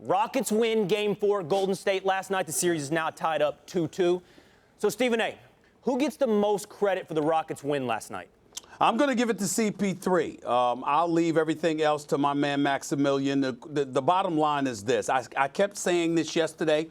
Rockets win Game 4 Golden State last night. The series is now tied up 2-2. So, Stephen A., who gets the most credit for the Rockets win last night? I'm going to give it to CP3. I'll leave everything else to my man Maximilian. The bottom line is this. I kept saying this yesterday.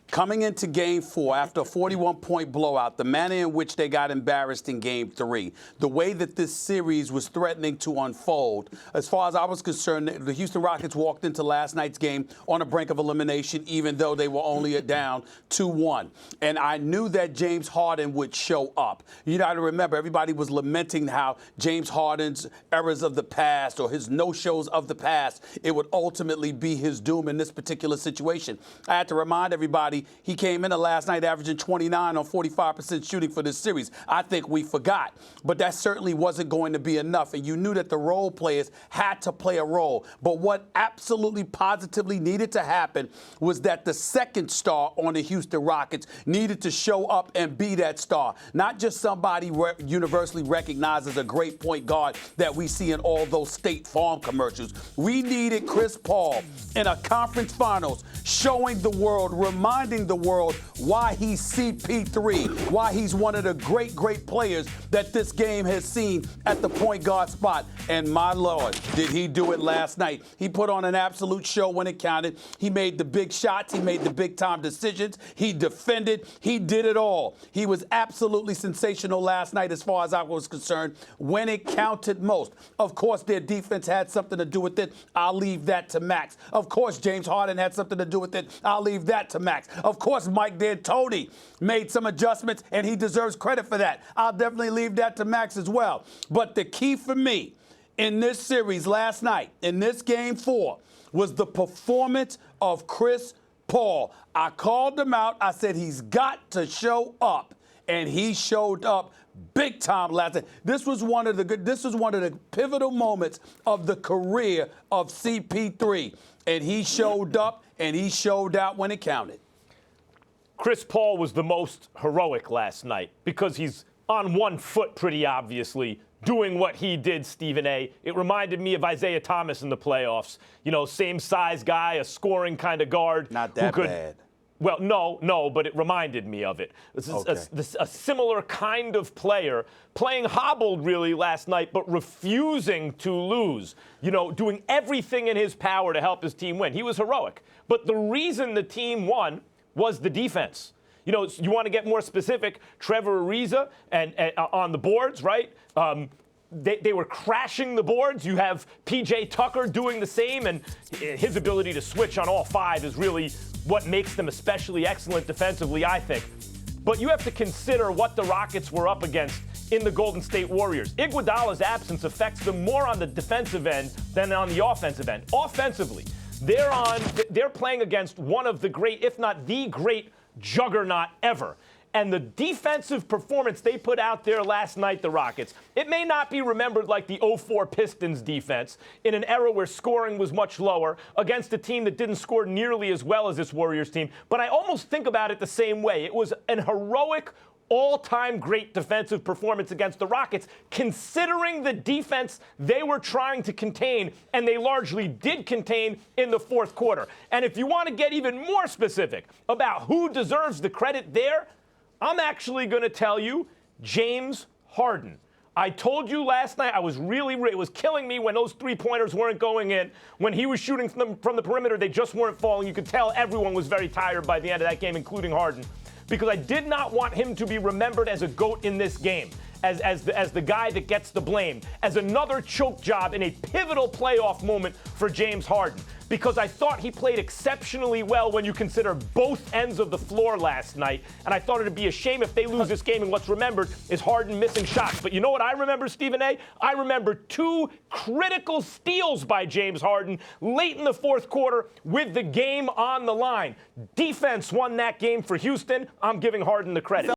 Coming into Game 4 after a 41-point blowout, the manner in which they got embarrassed in Game 3, the way that this series was threatening to unfold, as far as I was concerned, the Houston Rockets walked into last night's game on the brink of elimination, even though they were only down 2-1. And I knew that James Harden would show up. You got to remember, everybody was lamenting how James Harden's errors of the past or his no-shows of the past, it would ultimately be his doom in this particular situation. I had to remind everybody, he came into last night averaging 29 on 45% shooting for this series. I think we forgot. But that certainly wasn't going to be enough. And you knew that the role players had to play a role. But what absolutely positively needed to happen was that the second star on the Houston Rockets needed to show up and be that star. Not just somebody universally recognized as a great point guard that we see in all those State Farm commercials. We needed Chris Paul in a conference finals showing the world, reminding the world why he's CP3, why he's one of the great players that this game has seen at the point guard spot. And my Lord, did he do it last night. He put on an absolute show when it counted. He made the big shots. He made the big-time decisions. He defended. He did it all. He was absolutely sensational last night as far as I was concerned when it counted most. Of course, their defense had something to do with it. I'll leave that to Max. Of course, James Harden had something to do with it. I'll leave that to Max. Of course, Mike D'Antoni made some adjustments, and he deserves credit for that. I'll definitely leave that to Max as well. But the key for me in this series last night, in this Game 4, was the performance of Chris Paul. I called him out. I said he's got to show up, and he showed up big time last night. This was one of the pivotal moments of the career of CP3, and he showed up and he showed out when it counted. Chris Paul was the most heroic last night because he's on one foot pretty obviously doing what he did, Stephen A. It reminded me of Isaiah Thomas in the playoffs. You know, same size guy, a scoring kind of guard. Not that bad. Well, no, but it reminded me of it. This is a similar kind of player, playing hobbled really last night, but refusing to lose. You know, doing everything in his power to help his team win. He was heroic. But the reason the team won was the defense. You know, you want to get more specific, Trevor Ariza and on the boards, right? They were crashing the boards. You have P.J. Tucker doing the same, and his ability to switch on all five is really what makes them especially excellent defensively, I think. But you have to consider what the Rockets were up against in the Golden State Warriors. Iguodala's absence affects them more on the defensive end than on the offensive end. Offensively, they're playing against one of the great, if not the great, juggernaut ever. And the defensive performance they put out there last night, the Rockets, it may not be remembered like the 04 Pistons defense in an era where scoring was much lower against a team that didn't score nearly as well as this Warriors team. But I almost think about it the same way. It was an heroic, all-time great defensive performance against the Rockets, considering the defense they were trying to contain, and they largely did contain in the fourth quarter. And if you want to get even more specific about who deserves the credit there, I'm actually going to tell you James Harden. I told you last night it was killing me when those three-pointers weren't going in. When he was shooting from the perimeter, they just weren't falling. You could tell everyone was very tired by the end of that game, including Harden, because I did not want him to be remembered as a GOAT in this game, as the guy that gets the blame, as another choke job in a pivotal playoff moment for James Harden, because I thought he played exceptionally well when you consider both ends of the floor last night, and I thought it would be a shame if they lose this game, and what's remembered is Harden missing shots. But you know what I remember, Stephen A.? I remember two critical steals by James Harden late in the fourth quarter with the game on the line. Defense won that game for Houston. I'm giving Harden the credit.